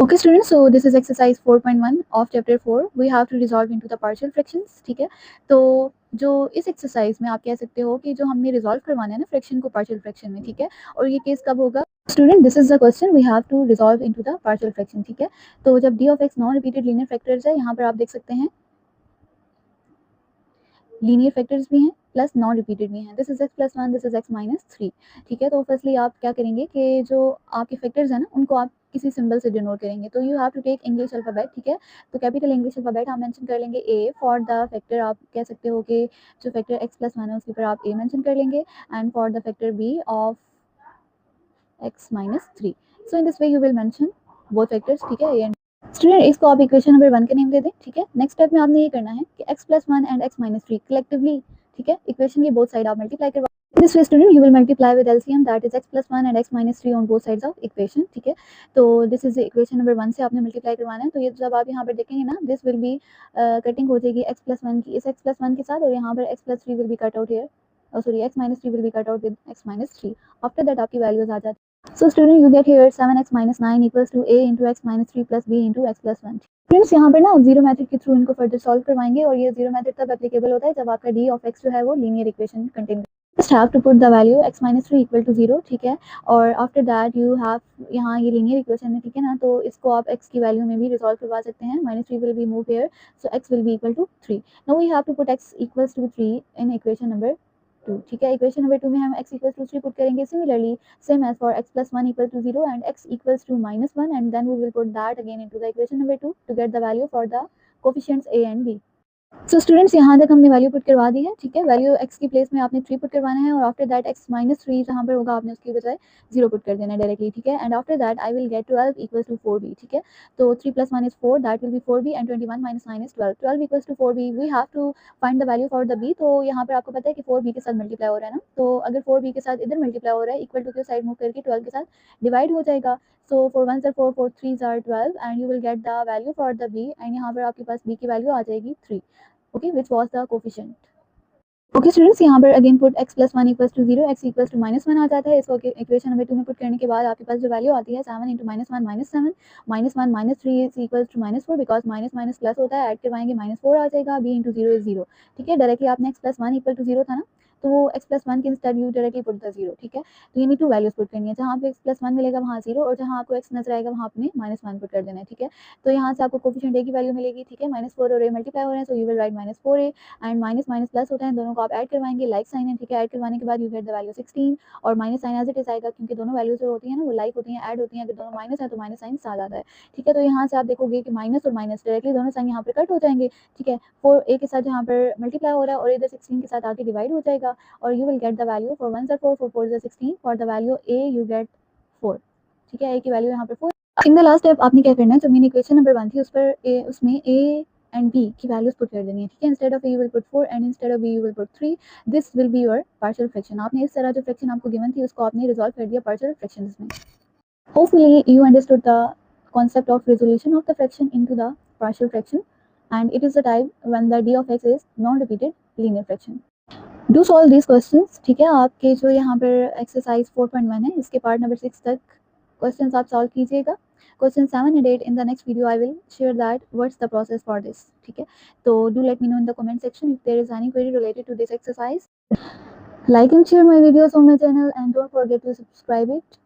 Okay students, so this is exercise 4.1 of chapter 4. We have to resolve into the partial fractions. ठीक है, तो जो इस exercise में आप कह सकते हो कि जो हमने रिजॉल्व करवाना है ना फ्रैक्शन को पार्शियल फ्रैक्शन में, ठीक है, और ये केस कब होगा student? This is the question, we have to resolve into the partial fraction. ठीक है, तो जब D of X non repeated linear factors है, यहाँ पर आप देख सकते हैं लीनियर फैक्टर्स भी हैं प्लस नॉन रिपीटेड भी हैं। This is x plus one, this is x minus three. ठीक है, तो फर्स्टली आप क्या करेंगे कि जो आपके फैक्टर्स हैं ना उनको आप किसी सिंबल से डिनोट करेंगे। तो you have to take English alphabet. ठीक है, तो कैपिटल इंग्लिश अल्फाबेट आप मेंशन कर लेंगे ए फॉर द फैक्टर। आप कह सकते हो कि जो फैक्टर एक्स प्लस वन है उसके ऊपर आप ए मेंशन कर लेंगे, and for the factor b of x minus three. So in this way you will mention both factors. ठीक है, ए स्टूडेंट इसको आप इक्वेशन नंबर 1 का नेम दे दें। ठीक है, नेक्स्ट स्टेप में आपने ये करना है कि x plus one and x minus three collectively, ठीक है, इक्वेशन के बोथ साइड आप मल्टीप्लाई करवा this way student you will multiply with LCM that is x plus one and x minus three on both sides of equation. ठीक है, तो this is equation number 1 से आपने मल्टीप्लाई करवाना है। तो ये जब आप यहाँ पर देखेंगे ना, दिस विल बी कटिंग हो जाएगी x प्लस वन की इस x प्लस वन के साथ, और यहाँ पर x plus three will B cut out here, sorry x minus three will B cut out with x minus three. After that आपकी वैल्यूज आ जाती है। So student you get here 7x minus 9 equals to a into x minus 3 plus b into x plus 1। Friends यहाँ पर ना आप zero method के through इनको further solve करवाएंगे, और ये जीरो मेथड तब एप्लीकेबल होता है जब आपका डी ऑफ एक्स जो है वो linear equation contain just have to put the value x minus three equal to zero. ठीक है, और आफ्टर दैट यू हैव यहाँ ये लीनियर इक्वेशन है, ठीक है ना, तो इसको आप x की वैल्यू में भी रिजॉल्व करवा सकते हैं। Minus three will be move here, so x will be equal to three. Now we have to put x equals to three in equation number 2। ठीक है, इक्वेशन नंबर 2 में हम x equals to three put करेंगे। Similarly same as for x plus 1 equal to 0 and x equals to minus 1, and then we will put that again into the equation number 2 to get the value for the coefficients a and b। So students यहाँ तक हमने value put करवा दी है। ठीक है, value x की place में आपने 3 पुट करवाना है, और after that x minus three जहाँ पर होगा आपने उसकी बजाय 0 पुट कर देना है डायरेक्टली। ठीक है, and after that I will get 12 equals to 4b। ठीक है, तो 3 plus 1 is 4, that will be 4b, and 21 minus 9 is 12। 12 equals to 4b, we have to find the value for the b। तो यहाँ पर आपको पता है कि 4b के साथ मल्टीप्लाई हो रहा है ना, तो अगर 4b के साथ इधर मल्टीप्लाई हो रहा है, इक्वल टू के साइड मूव करके 12 के साथ डिवाइड हो जाएगा। So 4 1s are 4, 4 3s are 12, and you will get the value for the b, and यहाँ पर आपके पास b की वैल्यू आ जाएगी 3। okay, which was the coefficient। Okay students, यहाँ पर again put x plus one equals to zero, x equals to minus one आ जाता है। इसको इक्वेशन नंबर 2 में पुट करने के बाद आपके पास जो वैल्यू आती है 7 into minus one minus seven, minus one minus three is equals to minus four, because minus minus plus होता है, ऐड करवाएंगे माइनस फोर आ जाएगा। b into zero is zero. ठीक है, डायरेक्टली आपने x plus one equal to zero था ना, तो वो x प्लस वन के instead you directly put the zero. ठीक है, तो ये 2 वैल्यूज पुट करनी है, जहाँ पे x प्लस वन मिलेगा वहाँ जीरो, और जहाँ आपको x नजर आएगा वहाँ आपने माइनस वन पुट कर देना है। ठीक है, तो यहाँ से आपको कोफिशिएंट a की वैल्यू मिलेगी। ठीक है, माइनस फोर और a मल्टीप्लाई हो रहे हैं, so you will write minus four a, and minus minus plus होता है, दोनों को आप ऐड करवाएंगे, लाइक साइन है। ठीक है, ऐड करवाने के बाद यू गेट द वैल्यू 16, और minus sign as it is आएगा, क्योंकि दोनों वैल्यूज जो होती है ना वो लाइक होती हैं, ऐड होती हैं। अगर दोनों माइनस है तो माइनस साइन साथ आता है। ठीक है, तो यहाँ से आप देखोगे कि माइनस और माइनस डायरेक्टली दोनों साइन यहाँ पर कट हो जाएंगे। ठीक है, फोर ए के साथ यहाँ पर मल्टीप्लाई हो रहा है, और इधर 16 के साथ आके डिवाइड हो जाएगा, और you will get the value for one four, four four 16, for the value A you get 4। ठीक है, ए की वैल्यू यहाँ पर 4। इन द लास्ट स्टेप आपने क्या करना है, जो मेरी इक्वेशन नंबर 1 थी उस पर उसमें a and b की वैल्यूज पुट कर देनी है। ठीक है, instead of a you will put 4 and instead of b you will put 3। This will be your partial fraction. आपने इस तरह जो फ्रैक्शन आपको गिवन थी उसको आपने रिजॉल्व कर दिया पार्शियल फ्रैक्शंस में। Hopefully you understood the concept of resolution of the fraction into the partial fraction, and it is the type when the d of x is non-repeated linear fraction। Do solve these questions। ठीक है, आपके जो यहाँ पर exercise 4.1 है इसके part number 6 तक questions आप सॉल्व कीजिएगा। Question 7 and 8 in the next video I will share that what's the process for this। ठीक है, तो do let me know in the comment section if there is any query related to this exercise। Like and share my videos on my channel, and don't forget to subscribe it।